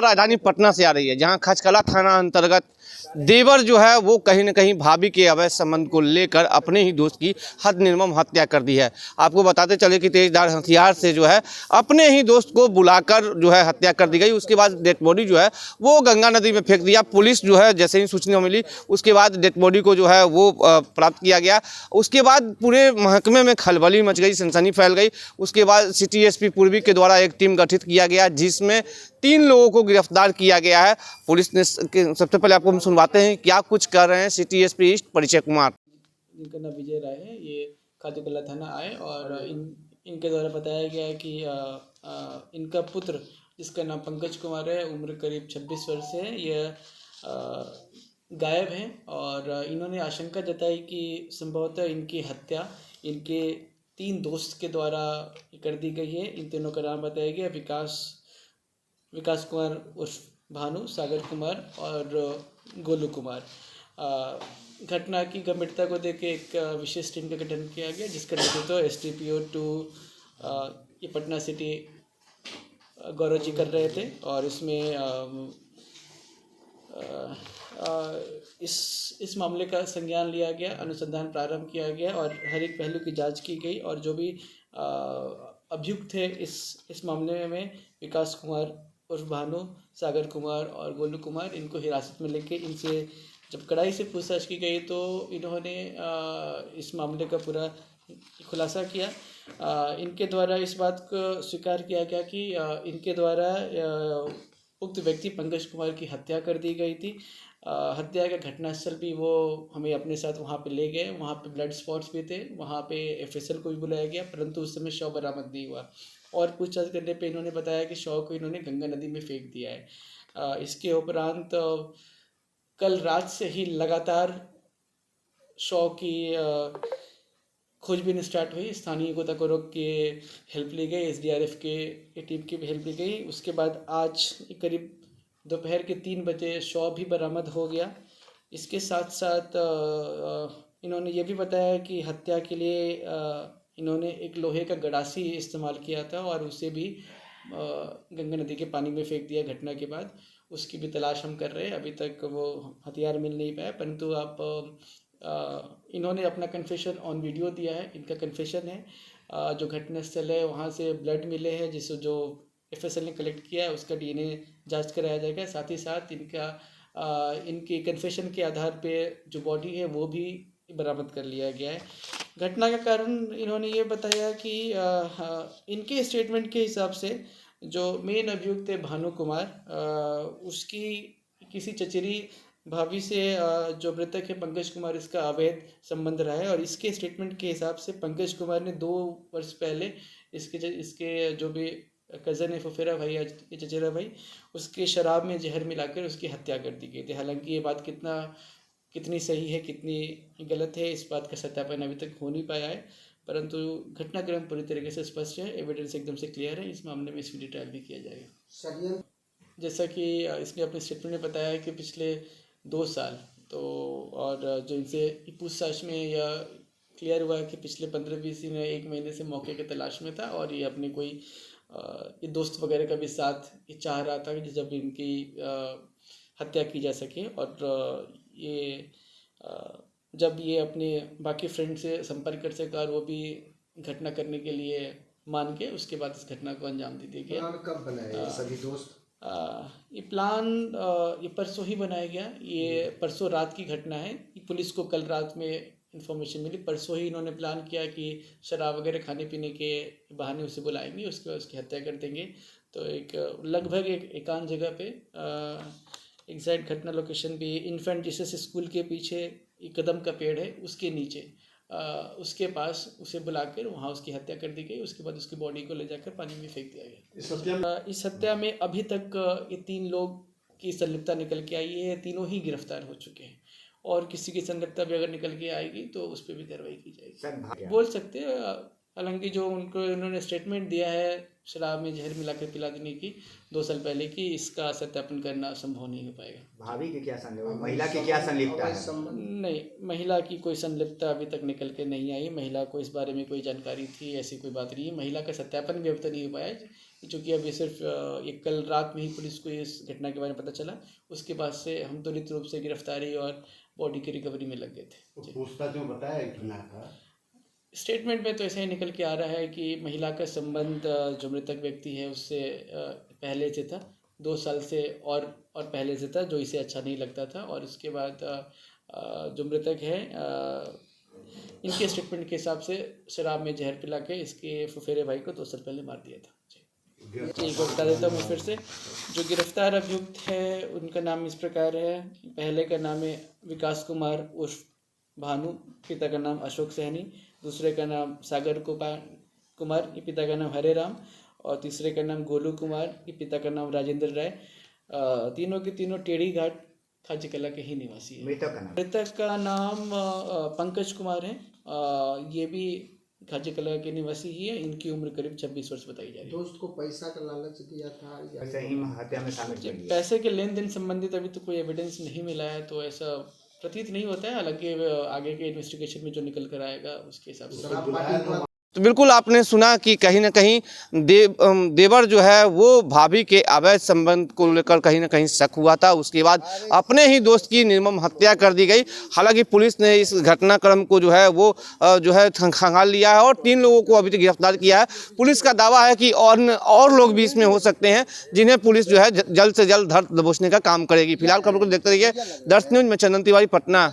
खबर राजधानी पटना से आ रही है, जहां खचकला थाना अंतर्गत देवर जो है वो कहीं न कहीं भाभी के अवैध संबंध को लेकर अपने ही दोस्त की हद निर्मम हत्या कर दी है। आपको बताते चले कि तेजधार हथियार से जो है अपने ही दोस्त को बुलाकर जो है हत्या कर दी गई। उसके बाद डेड बॉडी जो है वो गंगा नदी में फेंक दिया। पुलिस जो है जैसे ही सूचना मिली उसके बाद डेड बॉडी को जो है वो प्राप्त किया गया। उसके बाद पूरे महकमे में खलबली मच गई, सनसनी फैल गई। उसके बाद सिटी एसपी पूर्वी के द्वारा एक टीम गठित किया गया, जिसमें 3 लोगों को गिरफ्तार किया गया है। पुलिस ने सबसे पहले आपको हम सुनवाते हैं क्या कुछ कर रहे हैं सिटी एसपी ईस्ट परिचय कुमार। इनका नाम विजय राय है। ये खातीकला थाना आए और इनके द्वारा बताया गया है कि इनका पुत्र जिसका नाम पंकज कुमार है, उम्र करीब 26 वर्ष है, यह गायब है और इन्होंने आशंका जताई कि संभवतः इनकी हत्या इनके 3 दोस्त के द्वारा कर दी गई है। इन तीनों का नाम बताया गया विकास कुमार उर्फ भानु, सागर कुमार और गोलू कुमार। घटना की गंभीरता को देख के एक विशेष टीम का गठन किया गया, जिसका नेतृत्व एसडीपीओ 2 ये पटना सिटी गौरव जी कर रहे थे। और इसमें इस मामले का संज्ञान लिया गया, अनुसंधान प्रारंभ किया गया और हर एक पहलू की जांच की गई। और जो भी अभियुक्त थे इस मामले में विकास कुमार उर्फ भानु, सागर कुमार और गोलू कुमार, इनको हिरासत में लेके इनसे जब कड़ाई से पूछताछ की गई तो इन्होंने इस मामले का पूरा खुलासा किया। इनके द्वारा इस बात को स्वीकार किया गया कि इनके द्वारा उक्त व्यक्ति पंकज कुमार की हत्या कर दी गई थी। हत्या का घटनास्थल भी वो हमें अपने साथ वहाँ पे ले गए। वहाँ पे ब्लड स्पॉट्स भी थे। वहाँ पे एफएसएल को भी बुलाया गया, परंतु उस समय शव बरामद नहीं हुआ। और पूछताछ करने पे इन्होंने बताया कि शव को इन्होंने गंगा नदी में फेंक दिया है। इसके उपरांत कल रात से ही लगातार शव की खोजबीन स्टार्ट हुई। स्थानीय गोताखोरों की हेल्प ली गई, एसडीआरएफ के टीम की भी हेल्प ली गई। उसके बाद आज करीब दोपहर के 3 बजे शव भी बरामद हो गया। इसके साथ साथ इन्होंने ये भी बताया कि हत्या के लिए इन्होंने एक लोहे का गड़ासी इस्तेमाल किया था और उसे भी गंगा नदी के पानी में फेंक दिया घटना के बाद। उसकी भी तलाश हम कर रहे हैं। अभी तक वो हथियार मिल नहीं पाया, परंतु इन्होंने अपना कन्फेशन ऑन वीडियो दिया है। इनका कन्फेशन है। जो घटनास्थल है वहाँ से ब्लड मिले हैं, जिससे जो एफएसएल ने कलेक्ट किया है उसका डीएनए जांच कराया जाएगा। साथ ही साथ इनके कन्फेशन के आधार पे जो बॉडी है वो भी बरामद कर लिया गया है। घटना का कारण इन्होंने ये बताया कि इनके स्टेटमेंट के हिसाब से जो मेन अभियुक्त थे भानु कुमार, उसकी किसी चचेरी भाभी से जो मृतक है पंकज कुमार, इसका अवैध संबंध रहा है। और इसके स्टेटमेंट के हिसाब से पंकज कुमार ने 2 वर्ष पहले इसके जो भी कज़न है, फुफेरा भाई या चचेरा भाई, उसके शराब में जहर मिलाकर उसकी हत्या कर दी गई थी। हालांकि ये बात कितनी सही है कितनी गलत है, इस बात का सत्यापन अभी तक हो नहीं पाया है, परंतु घटनाक्रम पूरी तरीके से स्पष्ट है, एविडेंस एकदम से क्लियर है। इस मामले में इसकी डिटेल भी किया जाएगा। जैसा कि इसने अपने स्टेटमेंट में बताया है कि पिछले 2 साल तो, और जो इनसे पूछताछ में यह क्लियर हुआ है कि पिछले 15-20 दिन 1 महीने से मौके की तलाश में था और ये अपने कोई ये दोस्त वगैरह का भी साथ ये चाह रहा था कि जब इनकी हत्या की जा सके। और ये जब ये अपने बाकी फ्रेंड से संपर्क कर सका और वो भी घटना करने के लिए मान के, उसके बाद इस घटना को अंजाम दे दिया गया। प्लान कब बनाया ये सभी दोस्त? ये प्लान ये परसों ही बनाया गया। ये परसों रात की घटना है। पुलिस को कल रात में इन्फॉर्मेशन मिली। परसों ही इन्होंने प्लान किया कि शराब वगैरह खाने पीने के बहाने उसे बुलाएंगे, उसके बाद उसकी हत्या कर देंगे। तो एक लगभग एक एकांत जगह पे एग्जैक्ट घटना लोकेशन भी इन्फेंट जीसस स्कूल के पीछे एक कदम का पेड़ है, उसके नीचे उसके पास उसे बुलाकर वहाँ उसकी हत्या कर दी गई। उसके बाद उसकी बॉडी को ले जाकर पानी में फेंक दिया गया। इस हत्या में अभी तक ये 3 लोग की संलिप्तता निकल के आई है। तीनों ही गिरफ्तार हो चुके हैं और किसी की संलिप्तता भी अगर निकल के आएगी तो उस पर भी कार्रवाई की जाएगी। बोल सकते हैं, हालांकि जो उन्होंने स्टेटमेंट दिया है शराब में जहर मिलाकर पिला देने की 2 साल पहले की, इसका सत्यापन करना संभव नहीं हो पाएगा। भाभी की क्या संलिप्तता, महिला की क्या संलिप्तता है? नहीं, महिला की कोई संलिप्तता अभी तक निकल के नहीं आई। महिला को इस बारे में कोई जानकारी थी, ऐसी कोई बात नहीं है। महिला का सत्यापन भी अभी तक नहीं हो पाया। चूँकि अभी सिर्फ ये कल रात में ही पुलिस को इस घटना के बारे में पता चला, उसके बाद से हम त्वरित रूप से गिरफ्तारी और बॉडी की रिकवरी में लग गए थे। जी। पूछताछ जो बताया घटना का स्टेटमेंट में तो ऐसा ही निकल के आ रहा है कि महिला का संबंध जो मृतक व्यक्ति है उससे पहले से था, 2 साल से और पहले से था, जो इसे अच्छा नहीं लगता था। और उसके बाद जो मृतक है इनके स्टेटमेंट के हिसाब से शराब में जहर पिला के इसके फुफेरे भाई को 2 साल पहले मार दिया था। जी, एक बार बता देता हूँ फिर से। जो गिरफ्तार अभियुक्त है उनका नाम इस प्रकार है। पहले का नाम है विकास कुमार उर्फ भानु, पिता का नाम अशोक सहनी। दूसरे का नाम सागर कुमार, ये पिता का नाम हरे राम। और तीसरे का नाम गोलू कुमार, ये पिता का नाम राजेंद्र राय। तीनों के तीनों टेढ़ी घाट खाजी कला के ही निवासी है। मृतक का नाम पंकज कुमार है। ये भी खाजी कला के निवासी ही है। इनकी उम्र करीब 26 वर्ष बताई जा रही है। दोस्त को पैसा का लालच दिया था या ऐसे ही हत्या में शामिल कर दिया। पैसे के लेन देन संबंधित अभी तो कोई एविडेंस नहीं मिला है, तो ऐसा प्रतीत नहीं होता है। हालांकि आगे के इन्वेस्टिगेशन में जो निकल कर आएगा उसके हिसाब से। तो बिल्कुल आपने सुना कि कहीं ना कहीं देवर जो है वो भाभी के अवैध संबंध को लेकर कहीं ना कहीं शक हुआ था। उसके बाद अपने ही दोस्त की निर्मम हत्या कर दी गई। हालांकि पुलिस ने इस घटनाक्रम को जो है वो जो है खंगाल लिया है और 3 लोगों को अभी तक गिरफ्तार किया है। पुलिस का दावा है कि और लोग भी इसमें हो सकते हैं, जिन्हें पुलिस जो है जल्द से जल्द धर दबोचने का काम करेगी। फिलहाल खबर को देखते रहिए दर्श न्यूज में। चंदन तिवारी, पटना।